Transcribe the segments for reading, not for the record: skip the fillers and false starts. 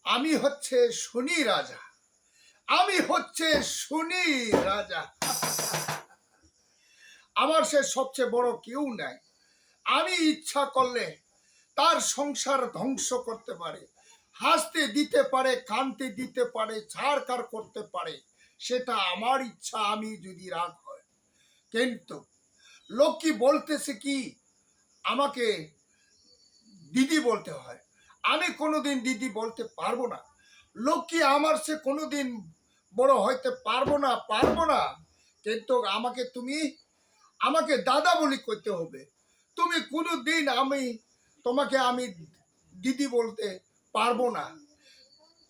আমি হচ্ছে শনি রাজা, আমি হচ্ছে শনি রাজা। আমার সে সবচেয়ে বড় কেউ নাই। আমি ইচ্ছা করলে তার সংসার ধ্বংস করতে পারে, হাসতে দিতে পারে, কানতে দিতে পারে, ছাড়কার করতে পারে। সেটা আমার ইচ্ছা, আমি যদি রাগ হয়। কিন্তু লক্ষ্মী বলতেছে কি আমাকে দিদি বলতে হয়। আমি কোনোদিন দিদি বলতে পারবো না। লক্ষ্মী আমার সে কোনোদিন বড় হইতে পারবো না। কিন্তু আমাকে দাদা বলি করতে হবে। তুমি কোনোদিন তোমাকে আমি দিদি বলতে পারবো না।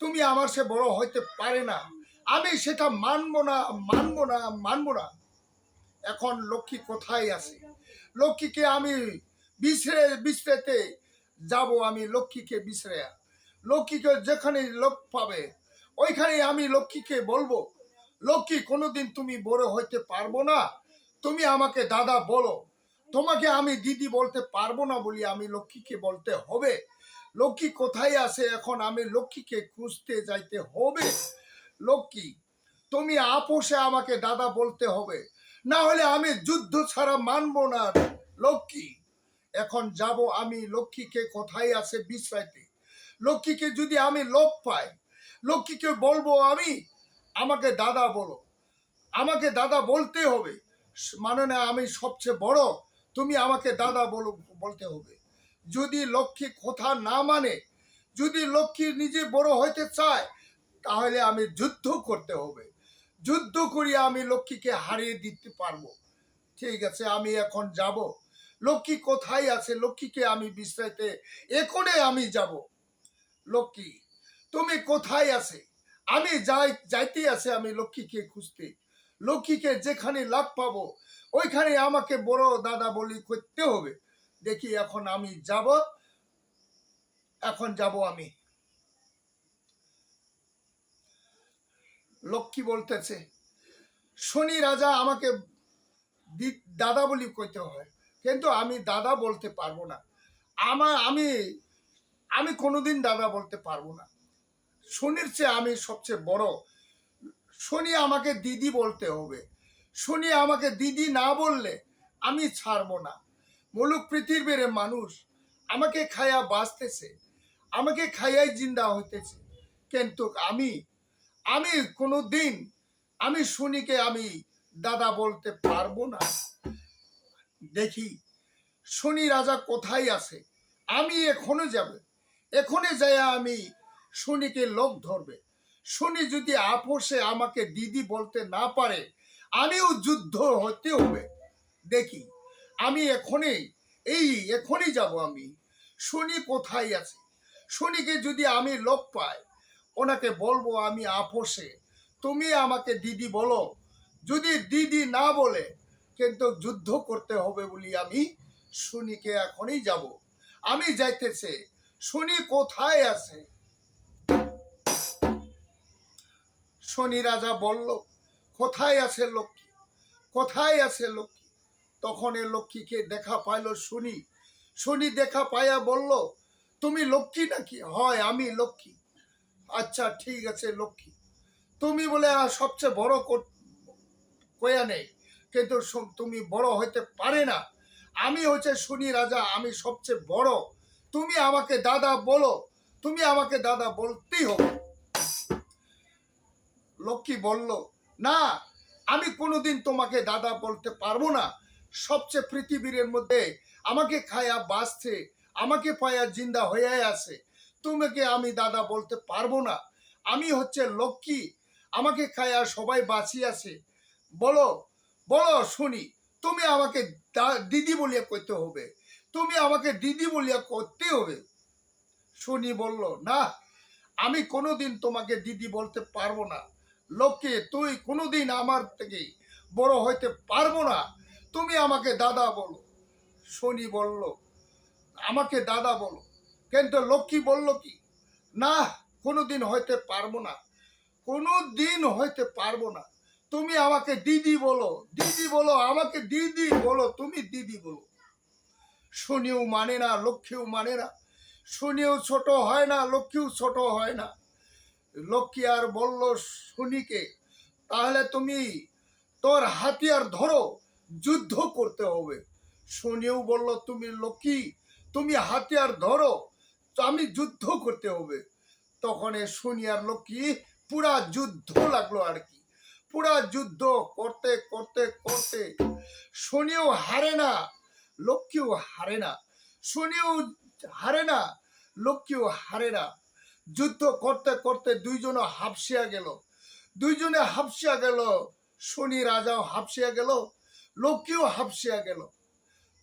তুমি আমার সে বড় হইতে পারে না। আমি সেটা মানবো না। এখন লক্ষ্মী কোথায় আছে? লক্ষ্মীকে আমি বিশ্রেতে যাব। আমি লক্ষ্মীকে বিশ্রে, লক্ষ্মীকে যেখানে লোক পাবে ওইখানে আমি লক্ষ্মীকে বলবো, লক্ষ্মী কোনোদিন তুমি বড় হইতে পারবো না, তুমি আমাকে দাদা বলো। তোমাকে আমি দিদি বলতে পারবো না বলি আমি লক্ষ্মীকে বলতে হবে। লক্ষ্মী কোথায় আছে? এখন আমি লক্ষ্মীকে খুঁজতে যাইতে হবে। লক্ষ্মী, তুমি আপোষে আমাকে দাদা বলতে হবে, না হলে আমি যুদ্ধ ছাড়া মানবো না। লক্ষ্মী, এখন যাব আমি লক্ষ্মীকে কোথায় আছে বিশ্রাইতে। লক্ষ্মীকে যদি আমি লোক পাই, লক্ষ্মীকে বলবো আমাকে দাদা বলো। আমাকে দাদা বলতে হবে, মানে না আমি সবচেয়ে বড়, তুমি আমাকে দাদা বলতে হবে। যদি লক্ষ্মী কথা না মানে, যদি লক্ষ্মী নিজে বড় হইতে চায়, তাহলে আমি যুদ্ধ করতে হবে। যুদ্ধ করিয়া আমি লক্ষ্মীকে হারিয়ে দিতে পারবো। ঠিক আছে, আমি এখন যাব। লক্ষ্মী কোথায় আছে? লক্ষ্মীকে আমি বিশ্রাইতে এখনে আমি যাব। লক্ষ্মী, তুমি কোথায় আছে? আমি যাইতে আছে আমি লক্ষ্মীকে খুঁজতে। লক্ষ্মীকে যেখানে লাভ পাবো ওইখানে আমাকে বড় দাদা বলি করতে হবে। দেখি এখন আমি যাব। আমি লক্ষ্মী বলতেছে, শনি রাজা আমাকে দাদা বলি কইতে হয়, কিন্তু আমি দাদা বলতে পারবো না। আমি আমি কোনোদিন দাদা বলতে পারবো না। শনির চেয়ে আমি সবচেয়ে বড়। শনি আমাকে দিদি বলতে হবে। শনি আমাকে দিদি না বললে আমি ছাড়বো না। মুলুক পৃথিবীর মানুষ আমাকে খায়া বাঁচতেছে, আমাকে খাইয়াই জিন্দা হইতেছে, কিন্তু আমি কোনোদিন আমি শনিকে আমি দাদা বলতে পারবো না। দেখি শনি রাজা কোথায় আছে। আমি এখনো যাই আমি শনিকে লোক ধরবে। শনি যদি আপোষে আমাকে দিদি বলতে না পারে, আমিও যুদ্ধ হতে হবে। দেখি আমি এখনই যাব। আমি শনি কোথায় আছে? শনিকে যদি আমি লোক পাই, ওনাকে বলবো আমি আপোষে তুমি আমাকে দিদি বলো। যদি দিদি না বলে, কিন্তু যুদ্ধ করতে হবে বলি আমি শনিকে এখনই যাব। আমি যাইতেছে। শনি কোথায় আছে? শনি রাজা বলল, কোথায় আছে লক্ষ্মী? কোথায় আছে লক্ষ্মী? তখন এ লক্ষ্মীকে দেখা পাইল শনি। শনি দেখা পাইয়া বলল, তুমি লক্ষ্মী নাকি? হয়, আমি লক্ষ্মী। আচ্ছা ঠিক আছে লক্ষ্মী, তুমি বলে সবচেয়ে বড় কয়া নেই, কিন্তু তুমি বড় হইতে পারে না। আমি হচ্ছে শনি রাজা, আমি সবচেয়ে বড়। তুমি আমাকে দাদা বলো, তুমি আমাকে দাদা বলতেই হবে। লক্ষ্মী বলল, না, আমি কোনোদিন তোমাকে দাদা বলতে পারবো না। সবচেয়ে পৃথিবীর মধ্যে আমাকে খায়া বাঁচছে, আমাকে পায়া জিন্দা হয়ে আছে, তোমাকে আমি দাদা বলতে পারবো না। আমি হচ্ছে লক্ষ্মী, আমাকে খায়া সবাই বাঁচিয়ে বলো বলো শুনি, তুমি আমাকে দিদি বলিয়া কইতে হবে, তুমি আমাকে দিদি বলিয়া করতে হবে। শনি বলল, না, আমি কোনোদিন তোমাকে দিদি বলতে পারবো না। লক্ষ্মী, তুই কোনোদিন আমার থেকে বড় হইতে পারবো না, তুমি আমাকে দাদা বলো। শনি বলল, আমাকে দাদা বলো। কিন্তু লক্ষ্মী বলল কি, না, কোনোদিন হইতে পারবো না, কোনোদিন হইতে পারবো না। তুমি আমাকে দিদি বলো, দিদি বলো, আমাকে দিদি বলো, তুমি দিদি বলো। শনিও মানে না, লক্ষ্মীও মানে না। শুনিও ছোট হয় না, লক্ষ্মীও ছোট হয় না। লক্ষ্মী আর বলল শুনিকে, তাহলে তুমি তোর হাতিয়ার ধরো, যুদ্ধ করতে হবে। শুনিও বলল, তুমি লক্ষ্মী, তুমি হাতিয়ার ধরো, তো আমি যুদ্ধ করতে হবে। তখন শুনি আর লক্ষ্মী পুরা যুদ্ধ লাগলো আর কি। পুরা যুদ্ধ করতে করতে করতে শুনিও হারে না, লক্ষ্মীও হারে না। শুনিও হারে না, লক্ষ্মীও হারে না। যুদ্ধ করতে করতে দুইজনে হাফসিয়া গেল। দুইজনে হাফসিয়া গেল। শনি রাজাও হাফসিয়া গেল, লক্ষ্মীও হাফসিয়া গেল।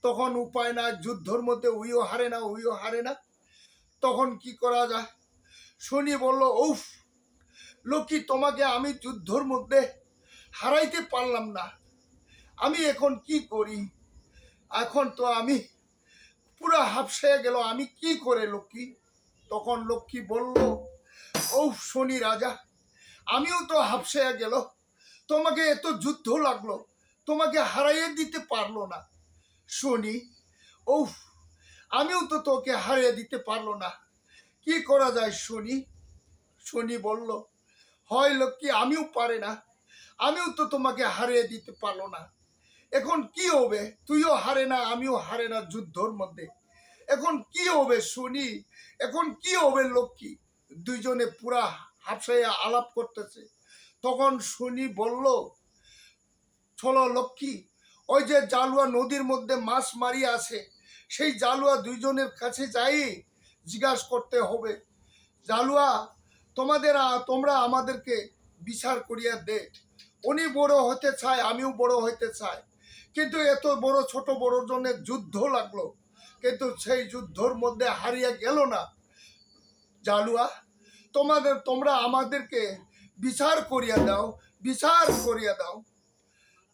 তখন উপায় না, যুদ্ধর মধ্যে উইও হারে না, উইও হারে না। তখন কি করা যায়? শনি বলল, উফ লক্ষ্মী, তোমাকে আমি যুদ্ধর মধ্যে হারাইতে পারলাম না, আমি এখন কি করি? এখন তো আমি পুরা হাফসিয়া গেল, আমি কি করে লক্ষ্মী? তখন লক্ষ্মী বলল, ও শনি রাজা, আমিও তো হাফসিয়া গেল, তোমাকে এত যুদ্ধ লাগলো, তোমাকে হারাইয়ে দিতে পারলো না। শনি, ও আমিও তো তোকে হারিয়ে দিতে পারলো না, কি করা যায় শনি? শনি বলল, হয় লক্ষ্মী, আমিও পারে না, আমিও তো তোমাকে হারিয়ে দিতে পারলো না। এখন কি হবে? তুইও হারে না, আমিও হারে না যুদ্ধর মধ্যে। এখন কি হবে শুনি? এখন কি হবে লক্ষ্মী? দুইজনে পুরা হাফসাইয়া আলাপ করতেছে। তখন শুনি বলল, চলো লক্ষ্মী, ওই যে জালুয়া নদীর মধ্যে মাছ মারিয়া আছে, সেই জালুয়া দুইজনের কাছে যাই জিজ্ঞাসা করতে হবে, জালুয়া তোমরা আমাদেরকে বিচার করিয়া দে। উনি বড় হতে চায়, আমিও বড় হইতে চাই, কিন্তু এত বড় ছোট বড় জনের যুদ্ধ লাগলো, কিন্তু সেই যুদ্ধর মধ্যে হারিয়ে গেল না। জালুয়া, তোমরা আমাদেরকে বিচার করিয়া দাও, বিচার করিয়া দাও।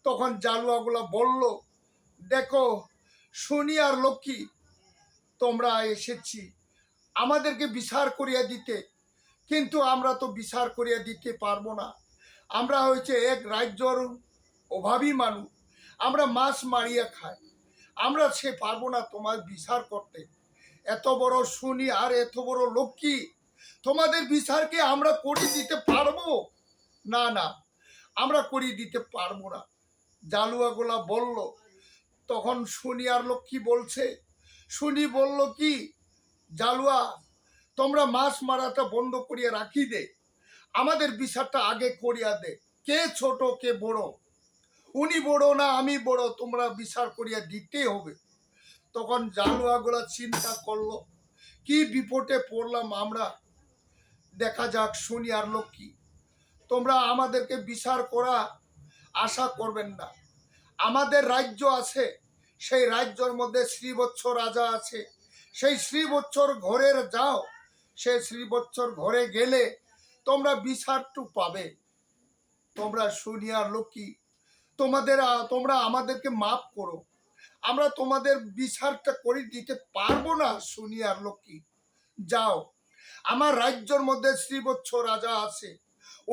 তখন জালুয়াগুলা বলল, দেখো শনি আর লক্ষ্মী, তোমরা এসেছি আমাদেরকে বিচার করিয়া দিতে, কিন্তু আমরা তো বিচার করিয়া দিতে পারবো না। আমরা হয়েছে এক রাজ্যর অভাবী মানুষ, আমরা মাছ মারিয়া খাই, আমরা সে পারবো না তোমার বিচার করতে। এত বড় শনি আর এত বড় লক্ষ্মী, তোমাদের বিচারকে আমরা করে দিতে পারবো না? না, আমরা করিয়ে দিতে পারবো না। জালুয়াগুলা বলল। তখন শনি আর লক্ষ্মী বলছে, শনি বলল কি, জালুয়া, তোমরা মাছ মারাটা বন্ধ করিয়া রাখি দে, আমাদের বিচারটা আগে করিয়া দে। কে ছোট কে বড়, উনি বড় না আমি বড়, তোমরা বিচার করিয়া দিতে হবে। তখন জালুয়াগুলা চিন্তা করলো, কি বিপদে পড়লাম আমরা। দেখা যাক শনি আর লক্ষ্মী, তোমরা আমাদেরকে বিচার করা আশা করবেন না। আমাদের রাজ্য আছে, সেই রাজ্যের মধ্যে শ্রীবৎস রাজা আছে, সেই শ্রীবৎসর ঘরে যাও, সেই শ্রীবৎসর ঘরে গেলে তোমরা বিচারটু পাবে। তোমরা শনি আর লক্ষ্মী, তোমরা আমাদেরকে মাফ করো, আমরা তোমাদের বিচারটা করে দিতে পারবো না। শনি আর লক্ষ্মী, যাও, আমার রাজ্যের মধ্যে শ্রীবৎস রাজা আছে,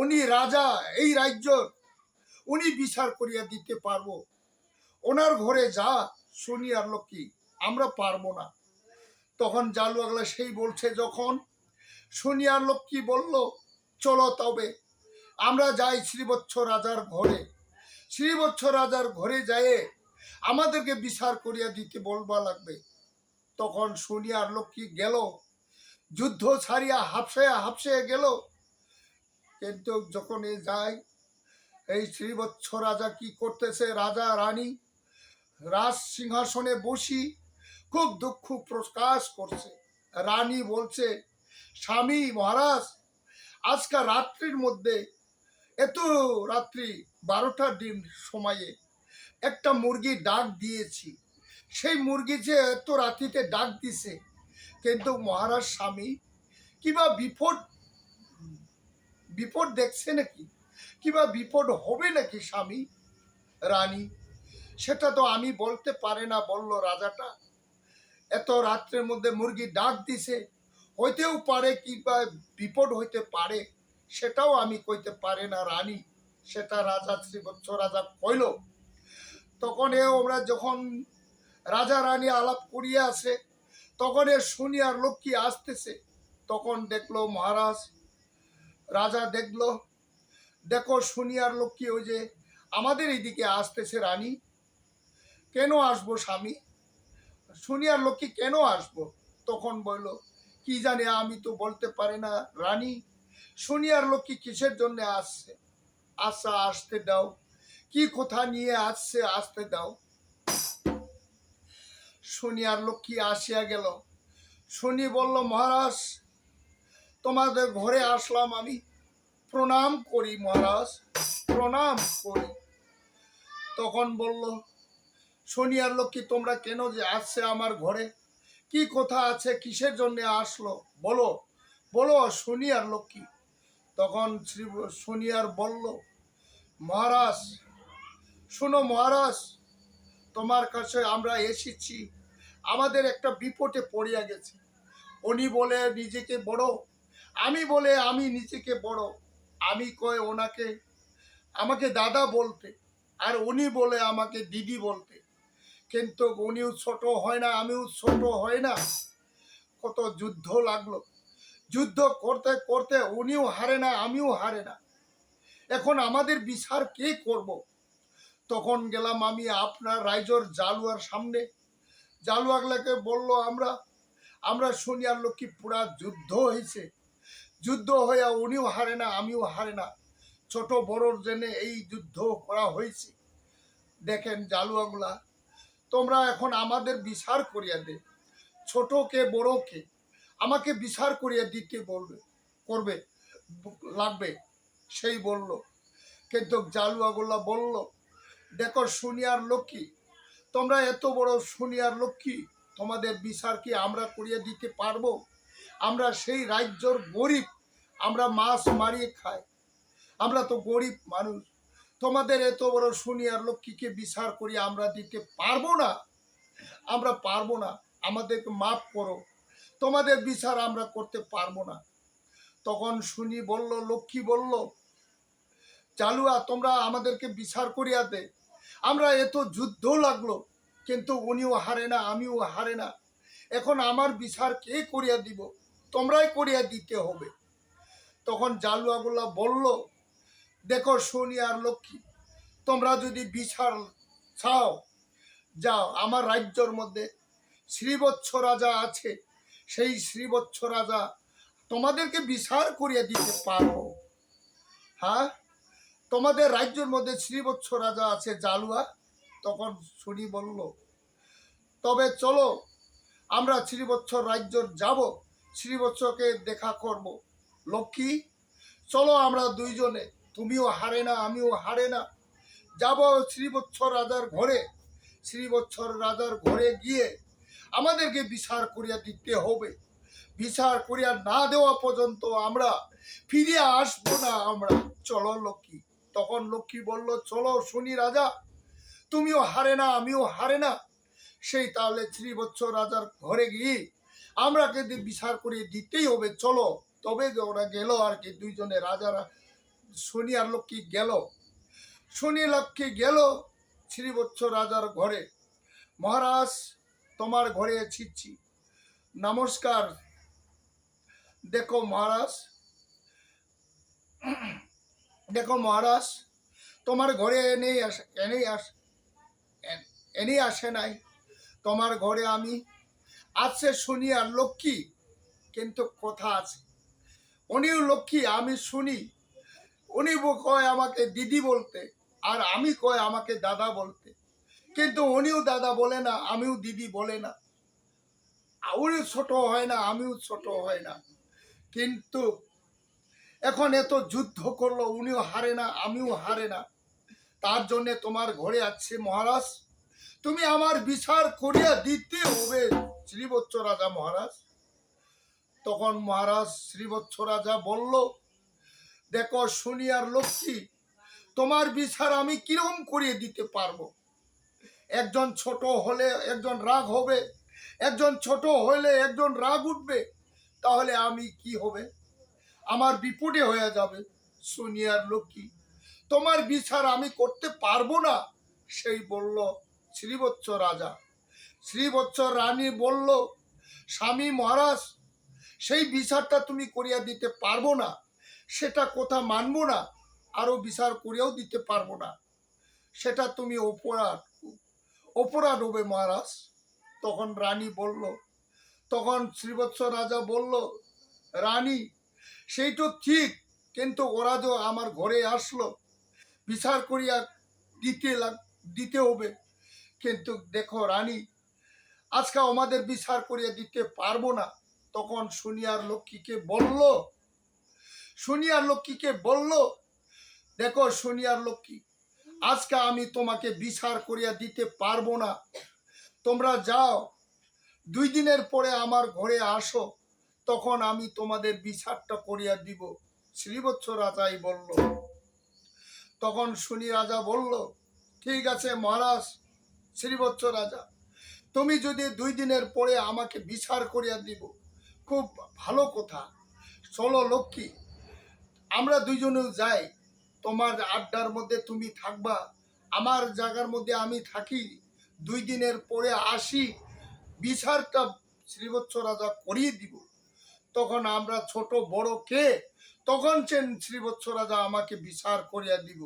উনি রাজা এই রাজ্যর, উনি বিচার করিয়া দিতে পারবো, ওনার ঘরে যা। শনি আর লক্ষ্মী, আমরা পারবো না। তখন জালুয়াগুলা সেই বলছে, যখন শনি আর লক্ষ্মী বলল, চলো তবে আমরা যাই শ্রীবৎস রাজার ঘরে, শ্রীবৎস রাজার ঘরে যাইয়ে আমাদেরকে বিচার করিয়া দিতে বলবা লাগবে। তখন শনি আর লক্ষ্মী গেল, যুদ্ধ ছাড়িয়া হাফসাইয়া গেল। কিন্তু যখন এ যায়, এই শ্রীবৎস রাজা কি করতেছে, রাজা রানী রাজ সিংহাসনে বসি খুব দুঃখ প্রকাশ করছে। রানী বলছে, স্বামী মহারাজ, আজকে রাত্রির মধ্যে, এত রাত্রি 12টার দিন সময়ে একটা মুরগি ডাক দিয়েছি, সেই মুরগি যে এত রাত্রিতে ডাক দিছে, কিন্তু মহারাজ স্বামী, কিবা বিপদ বিপদ দেখছে নাকি, কিবা বিপদ হবে নাকি স্বামী? রানী, সেটা তো আমি বলতে পারে না, বলল রাজাটা। এত রাত্রের মধ্যে মুরগি ডাক দিছে, হইতেও পারে কিংবা বিপদ হইতে পারে, সেটাও আমি কইতে পারে না রানী। সেটা রাজা শ্রীবৎস রাজা কইল। তখন ওরা যখন রাজা রানী আলাপ করিয়া আছে, তখন এ শুনি আর লক্ষ্মী আসতেছে, তখন দেখলো মহারাজ, রাজা দেখলো, দেখো শুনি আর লক্ষ্মী ওই যে আমাদের এইদিকে আসতেছে। রানী, কেন আসবো স্বামী? শুনি আর লক্ষ্মী কেন আসবো? তখন বলল, কি জানি, আমি তো বলতে পারি না রানী। শুনি আর লক্ষ্মী কিসের জন্য আসছে? আচ্ছা আসতে দাও, কি কথা নিয়ে আসছে আসতে দাও। শুনি আর লক্ষ্মী আসিয়া গেল। শুনি বলল, মহারাজ, তোমাদের ঘরে আসলাম আমি, প্রণাম করি মহারাজ, প্রণাম করি। তখন বলল শনি আর লক্ষ্মী, তোমরা কেন যে আসছে আমার ঘরে? কি কথা আছে, কিসের জন্য আসলো? বলো বলো শনি আর লক্ষ্মী। তখন শনি আর বলল, মহারাজ শোনো মহারাজ, তোমার কাছে আমরা এসেছি, আমাদের একটা বিপদে পড়িয়া গেছে। উনি বলে নিজেকে বড়, আমি বলে আমি নিজেকে বড়। আমি কয় ওনাকে, আমাকে দাদা বলতে, আর উনি বলে আমাকে দিদি বলতে। কিন্তু উনিও ছোট হয় না, আমিও ছোট হয় না। কত যুদ্ধ লাগলো, যুদ্ধ করতে করতে উনিও হারে না, আমিও হারে না। এখন আমাদের বিচার কে করব? তখন গেলাম আমি আপনার রাইজর জালুয়ার সামনে। জালুয়াগুলাকে বলল, আমরা আমরা শুনি আর লক্ষ্মী পুরা যুদ্ধ হয়েছে, যুদ্ধ হইয়া উনিও হারে না, আমিও হারে না, ছোট বড়র জন্য এই যুদ্ধ করা হয়েছে। দেখেন জালুয়াগুলা, তোমরা এখন আমাদের বিচার করিয়া দে, ছোট কে বড় কে, আমাকে বিচার করিয়া দিতে বলবে, করবে লাগবে। সেই বলল। কিন্তু জালুয়াগুলা বলল, দেখো শুনি আর লক্ষ্মী, তোমরা এত বড় শুনি আর লক্ষ্মী, তোমাদের বিচার কি আমরা করিয়া দিতে পারবো? আমরা সেই রাজ্যর গরিব, আমরা মাছ মারিয়ে খাই, আমরা তো গরিব মানুষ। তোমাদের এত বড় শুনি আর লক্ষ্মীকে বিচার করিয়া আমরা দিতে পারবো না, আমরা পারবো না, আমাদেরকে মাফ করো, তোমাদের বিচার আমরা করতে পারবো না। তখন শুনি বলল, লক্ষ্মী বলল, চালুয়া তোমরা আমাদেরকে বিচার করিয়া দে, আমরা এত যুদ্ধ লাগলো, কিন্তু উনিও হারে না, আমিও হারে না, এখন আমার বিচার কে করিয়া দিব? তোমরাই করিয়া দিতে হবে। তখন জালুয়াগুলা বলল, দেখো শুনি আর লক্ষ্মী, তোমরা যদি বিচার চাও, যাও, আমার রাজ্যর মধ্যে শ্রীবৎস রাজা আছে, সেই শ্রীবৎস রাজা তোমাদেরকে বিচার করিয়া দিতে পারবো। হ্যাঁ, তোমাদের রাজ্যের মধ্যে শ্রীবৎস রাজা আছে জালুয়া। তখন শুনি বলল, তবে চলো আমরা শ্রীবৎসর রাজ্যর যাব, শ্রীবৎসকে দেখা করব। লক্ষ্মী চলো আমরা দুইজনে, তুমিও হারে না, আমিও হারে না, যাব শ্রীবৎস রাজার ঘরে। শ্রীবৎসর রাজার ঘরে গিয়ে আমাদেরকে বিচার করিয়া দিতে হবে, বিচার করিয়া না দেওয়া পর্যন্ত আমরা ফিরে আসবো না আমরা। চলো লক্ষ্মী। তখন লক্ষ্মী বলল, চলো শুনি রাজা, তুমিও হারে না, আমিও হারে না, সেই তাহলে শ্রীবৎস রাজার ঘরে গিয়ে আমরাকে বিচার করিয়ে দিতেই হবে, চলো। তবে ওরা গেল আর কি, দুইজনে রাজারা, শনি আর লক্ষ্মী গেল। শনি লক্ষ্মী গেল শ্রীবৎস রাজার ঘরে। মহারাজ তোমার ঘরে এসেছি, নমস্কার। দেখো মহারাজ, দেখো মহারাজ, তোমার ঘরে এনেই আসে নাই, তোমার ঘরে আমি আছে শুনি আর লক্ষ্মী, কিন্তু কথা আছে, উনিও লক্ষ্মী আমি শুনি, উনি কয় আমাকে দিদি বলতে, আর আমি কয় আমাকে দাদা বলতে, কিন্তু উনিও দাদা বলে না, আমিও দিদি বলে না, উনিও ছোট হয় না, আমিও ছোট হয় না। কিন্তু এখন এত যুদ্ধ করলো, উনিও হারে না, আমিও হারে না, তার জন্য তোমার ঘরে আছে মহারাজ, তুমি আমার বিচার করিয়া দিতে হবে শ্রীবৎস রাজা মহারাজ। তখন মহারাজ শ্রীবৎস রাজা বলল, দেখো শুনি আর লক্ষ্মী, তোমার বিচার আমি কিরকম করিয়ে দিতে পারবো? একজন ছোট হলে একজন রাগ হবে, একজন ছোট হলে একজন রাগ উঠবে, তাহলে আমি কি হবে? আমার বিপদে হয়ে যাবে। শুনি আর লক্ষ্মী, তোমার বিচার আমি করতে পারবো না, সেই বলল শ্রীবৎস রাজা। শ্রীবৎস রানী বলল, স্বামী মহারাজ সেই বিচারটা তুমি করিয়া দিতে পারবো না, সেটা কথা মানবো না, আরো বিচার করিয়াও দিতে পারবো না, সেটা তুমি অপরাধ, অপরাধ হবে মহারাজ। তখন রানী বলল, তখন শ্রীবৎস রাজা বলল, রানী সেই তো ঠিক, কিন্তু ওরা তো আমার ঘরে আসলো, বিচার করিয়া দিতে হবে, কিন্তু দেখো রানী আজকে আমাদের বিচার করিয়া দিতে পারবো না। তখন শুনিয়ার লক্ষ্মীকে বলল, দেখো শুনিয়ার লক্ষ্মী, আজকে আমি তোমাকে বিচার করিয়া দিতে পারবো না, তোমরা যাও, 2 দিনের পরে আমার ঘরে আসো, তখন আমি তোমাদের বিচারটা করিয়া দিব। শ্রীবৎস রাজাই বলল। তখন শুনি রাজা বলল, ঠিক আছে মহারাজ, শ্রীবৎস রাজা, তুমি যদি 2 দিনের পরে আমাকে বিচার করিয়া দিব, খুব ভালো কথা। চলো লক্ষ্মী, আমরা দুইজনেও যাই, তোমার আড্ডার মধ্যে তুমি থাকবা, আমার জায়গার মধ্যে আমি থাকি, 2 দিনের পরে আসি, বিচারটা শ্রীবৎস রাজা করিয়ে দিব। তখন আমরা ছোট বড় কে, তখন শ্রীবৎস রাজা আমাকে বিচার করিয়া দিব।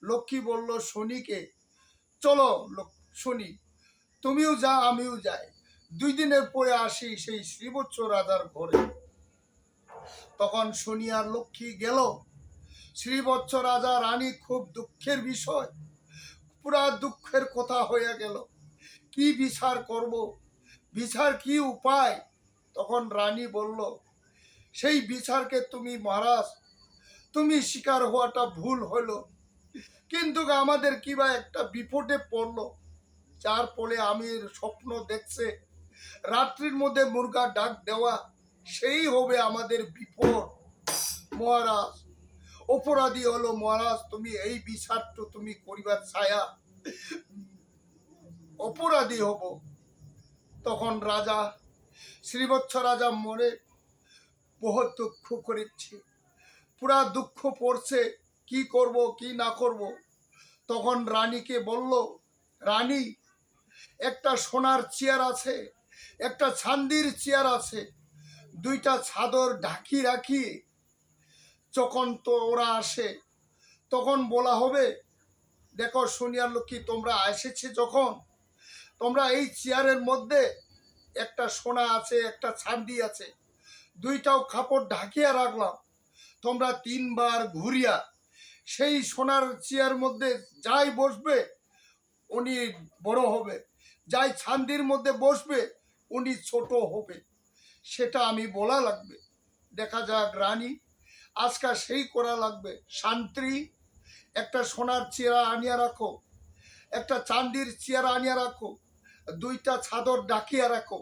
লক্ষ্মী বলল শনিকে, চলো শনি, তুমিও যা আমিও যাই, 2 দিনের পরে আসি সেই শ্রীবৎস রাজার ঘরে। তখন শনি আর লক্ষ্মী গেল। শ্রীবৎস রাজা রানী খুব দুঃখের বিষয়, পুরা দুঃখের কথা হয়ে গেল, কি বিচার করব, বিচার কি উপায়। তখন রানী বলল, সেই বিচারকে তুমি মহারাজ, তুমি শিকার হওয়াটা ভুল হলো, কিন্তু আমাদের কিবা একটা বিপদে পড়লো, যার ফলে আমি স্বপ্ন দেখছে রাত্রির মধ্যে মুরগা ডাক দেওয়া, সেই হবে আমাদের বিপদ। মহারাজ অপরাধী হলো মহারাজ, তুমি এই বিচারটা তুমি করিবার ছায়া, অপরাধী হব। তখন রাজা শ্রীবৎস রাজা মনে বহুত দুঃখ করেছে, পুরা দুঃখ পড়ছে, কি করব কি না করব। তখন রানীকে বলল, রানী একটা সোনার চেয়ার আছে, একটা চান্দির চেয়ার আছে, 2টা চাদর ঢাকি রাখি, যখন তো ওরা আসে তখন বলা হবে, দেখো সোনিয়ার লক্ষ্মী তোমরা এসেছে যখন, তোমরা এই চেয়ারের মধ্যে একটা সোনা আছে একটা চাঁদি আছে, 2টাও কাপড় ঢাকিয়া রাখলাম, তোমরা 3বার ঘুরিয়া সেই সোনার চেয়ার মধ্যে যাই বসবে উনি বড় হবে, যাই চাঁদির মধ্যে বসবে উনি ছোট হবে, সেটা আমি বলা লাগবে। দেখা যাক রানী, আজকাল সেই করা লাগবে। শান্তি, একটা সোনার চেয়ার আনিয়া রাখো, একটা চাঁদির চেয়ার আনিয়া রাখো, 2টা চাদর ডাকিয়া রাখো,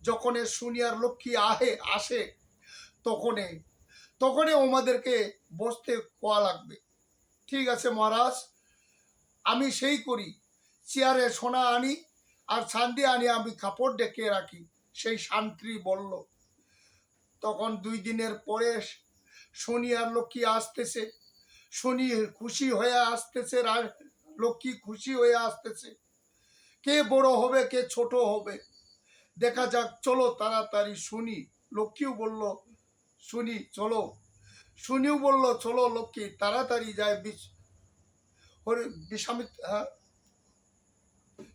যখন শুনিয়ার লক্ষ্মী আসে তখনই আমাদেরকে বসতে কোয়া লাগবে। ঠিক আছে মহারাজ, আমি সেই করি, চেয়ারে সোনা আনি আর চাঁদি আনি, আমি কাপড় ডেকে রাখি, সেই শান্তি বলল। তখন 2 দিনের পরে শনি আর লক্ষ্মী আসতেছে, শনি খুশি হয়ে আসতেছে, লক্ষ্মী খুশি হয়ে আসতেছে, কে বড় হবে কে ছোট হবে দেখা যাক, চলো তাড়াতাড়ি। শুনি লক্ষ্মীও বলল, শুনি চলো, শুনিও বলল চলো লক্ষ্মী, তাড়াতাড়ি যায়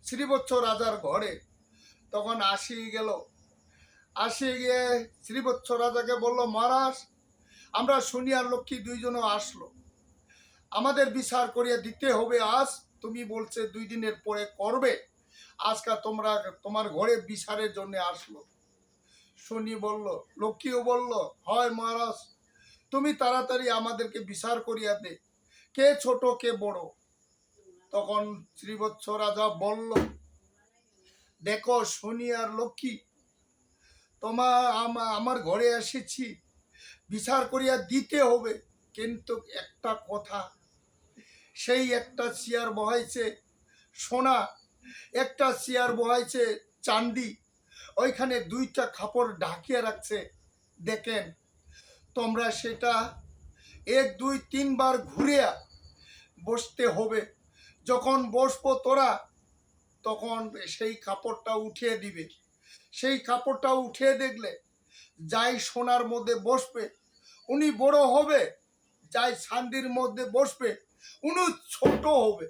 শ্রীবৎস রাজার ঘরে। তখন আসি গিয়ে শ্রীবৎস রাজাকে বলল, মহারাজ আমরা শুনি আর লক্ষ্মী 2জনও আসলো, আমাদের বিচার করিয়া দিতে হবে আজ, তুমি বলছে 2 দিনের পরে করবে, আজকে তোমার ঘরে বিচারের জন্য আসলো। শুনি বলল, লক্ষ্মীও বলল, হয় মহারাজ, তুমি তাড়াতাড়ি আমাদেরকে বিচার করিয়া দে, কে ছোট কে বড়। তখন শ্রীবৎস রাজা বলল, দেখো শুনি আর লক্ষ্মী, আমার ঘরে এসেছি, বিচার করিয়া দিতে হবে, কিন্তু একটা কথা, সেই একটা চেয়ার বহাইছে সোনা, একটা চেয়ার বহাইছে চাঁদি, ওইখানে 2টা কাপড় ঢাকিয়ে রাখছে, দেখেন তোমরা সেটা 1 2 3বার ঘুরিয়া বসতে হবে, যখন বসবো তোরা তখন সেই কাপড়টা উঠিয়ে দিবে, সেই কাপড়টা উঠিয়ে দেখলে যাই সোনার মধ্যে বসবে উনি বড় হবে, যাই চান্দির মধ্যে বসবে উনি ছোট হবে।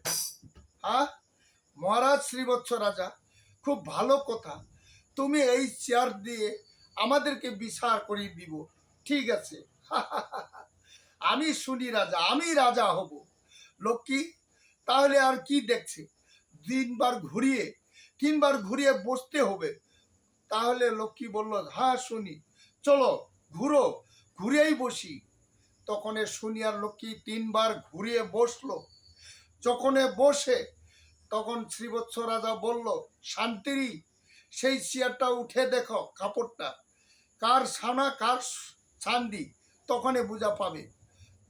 হ্যাঁ মহারাজ শ্রীবৎস রাজা, খুব ভালো কথা, তুমি এই চেয়ার দিয়ে আমাদেরকে বিচার করিয়ে দিব, ঠিক আছে। আমি শুনি রাজা, আমি রাজা হব। লক্ষ্মী তাহলে আর কি দেখছে, তিনবার ঘুরিয়ে বসতে হবে। তাহলে লক্ষ্মী বলল, হ্যাঁ শুনি, চলো ঘুরো, ঘুরেই বসি। তখন শুনি আর লক্ষ্মী তিনবার ঘুরিয়ে বসলো। যখন বসে তখন শ্রীবৎস রাজা বলল, শান্তিরি সেই চেয়ারটা উঠে দেখো, কাপড়টা কার ছানা কার চান্দি তখন বুঝা পাবে।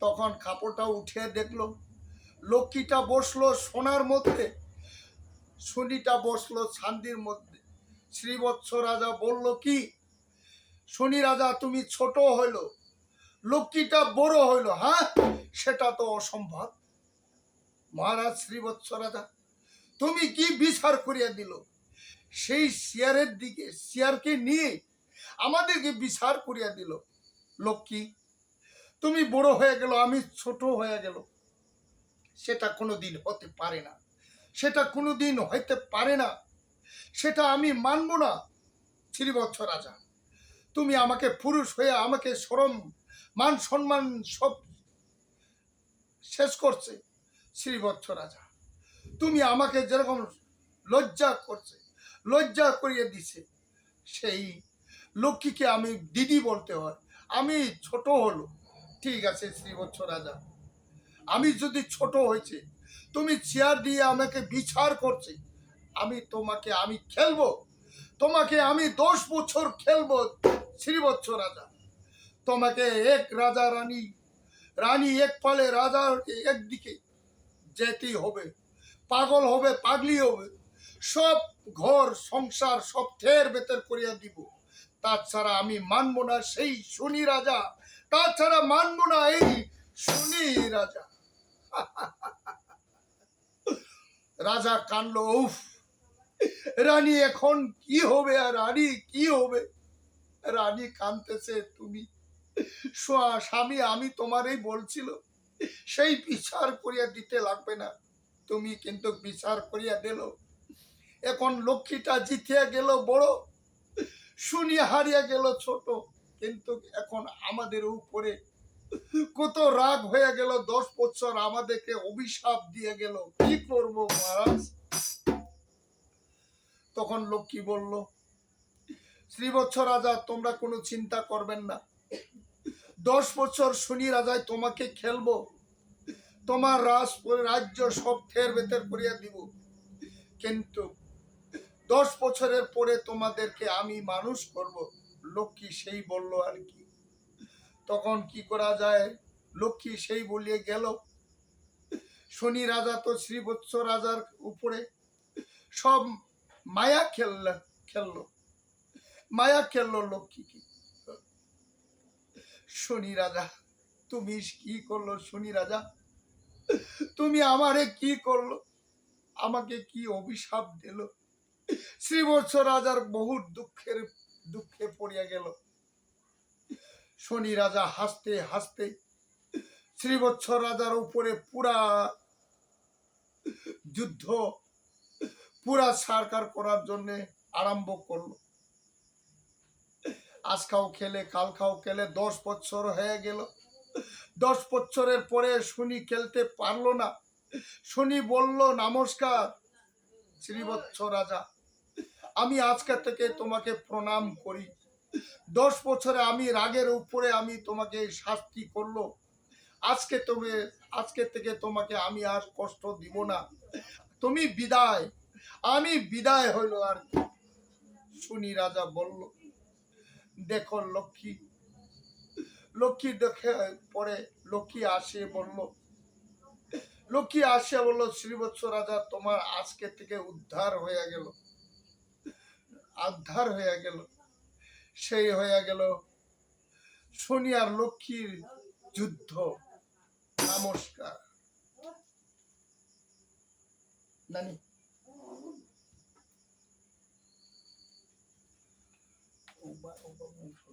তখন কাপড়টা উঠে দেখলো, লক্ষ্মীটা বসলো সোনার মধ্যে, শনিটা বসলো চান্দির মধ্যে। শ্রীবৎস রাজা বলল, কি শনি রাজা তুমি ছোট হইলো, লক্ষ্মীটা বড় হইলো? হ্যাঁ সেটা তো অসম্ভব। মহারাজ শ্রীবৎস রাজা, তুমি কি বিচার করিয়া দিল? সেই চেয়ারের দিকে, চেয়ারকে নিয়ে আমাদেরকে বিচার করিয়া দিল। লক্ষ্মী তুমি বড় হয়ে গেল, আমি ছোট হয়ে গেল, সেটা কোনোদিন হতে পারে না, সেটা কোনোদিন হইতে পারে না, সেটা আমি মানব না। শ্রীবৎস রাজা, তুমি আমাকে পুরুষ হয়ে আমাকে শরম মান সম্মান সব শেষ করছে। শ্রীবৎস রাজা, তুমি আমাকে যেরকম লজ্জা করিয়ে দিছে, সেই লক্ষ্মীকে আমি দিদি বলতে হয়, আমি ছোট হলো, ঠিক আছে শ্রীবৎস রাজা, আমি যদি ছোট হয়েছে, তুমি চেয়ার দিয়ে আমাকে বিচার করছে, আমি খেলবো, তোমাকে আমি 10 বছর খেলবো। শ্রীবৎস রাজা, তোমাকে এক রাজা রানী এক পালে রাজার একদিকে যেতেই হবে, পাগল হবে, পাগলি হবে, সব ঘর সংসার সব থের বেতের করিয়া দিব। তাছাড়া আমি মানবো না সেই শনি রাজা, তাছাড়া মানবো না এই শনি রাজা। রাজা কানলো, উফ, রানী এখন কি হবে, আর রানী কি হবে? রানী কানতেছে, তুমি স্বামী আমি তোমারই বলছিল সেই বিচার করিয়া দিতে লাগবে না, তুমি কিন্তু বিচার করিয়া দিল। এখন লক্ষ্মীটা জিতিয়া গেল বড়, শুনি হারিয়ে গেল ছোট, কিন্তু এখন আমাদের উপরে কত রাগ হয়ে গেল, 10 বছর আমাদেরকে অভিশাপ দিয়ে গেল, কি করব মহারাজ? তখন লক্ষ্মী বলল, শ্রীবৎস রাজা তোমরা কোনো চিন্তা করবেন না, 10 বছর শনি রাজায় তোমাকে খেলবো, তোমার রাজ্য সব থের বেতের করিয়া দিব, কিন্তু 10 বছরের পরে তোমাদেরকে আমি মানুষ করব। লক্ষ্মী সেই বলল আর কি, তখন কি করা যায়, লক্ষ্মী সেই বলিয়ে গেল। শনি রাজা তো শ্রীবৎস রাজার উপরে সব মায়া খেললো লক্ষ্মী কি। শনি রাজা, তুমি কি করলো? শনি রাজা, তুমি আমারে কি করলো? আমাকে কি অভিশাপ দিল? শ্রীবৎস রাজার বহু দুঃখে পড়িয়া গেল। শনি রাজা হাসতে হাসতে শ্রীবৎস রাজার উপরে পুরা সরকার করার জন্য আরম্ভ করলো। আজকাও খেলে কালকাও খেলে, 10 বছর হয়ে গেল। 10 বছরের পরে শনি খেলতে পারলো না। শনি বলল, নমস্কার শ্রীবৎস রাজা, আমি আজকে থেকে তোমাকে প্রণাম করি। 10 বছরে আমি রাগের উপরে আমি তোমাকে শাস্তি করলো, আজকে থেকে তোমাকে আমি আর কষ্ট দিব না, তুমি বিদায়, আমি বিদায় হইল আর কি। শনি রাজা বলল, দেখো লক্ষ্মী দেখে পরে লক্ষ্মী আসে বলল, শ্রীবৎস রাজা তোমার আজকে থেকে উদ্ধার হয়ে গেল। সেই হয়ে গেল শনি আর লক্ষ্মীর যুদ্ধ। নমস্কার। নানি ও বা- ও বা- ও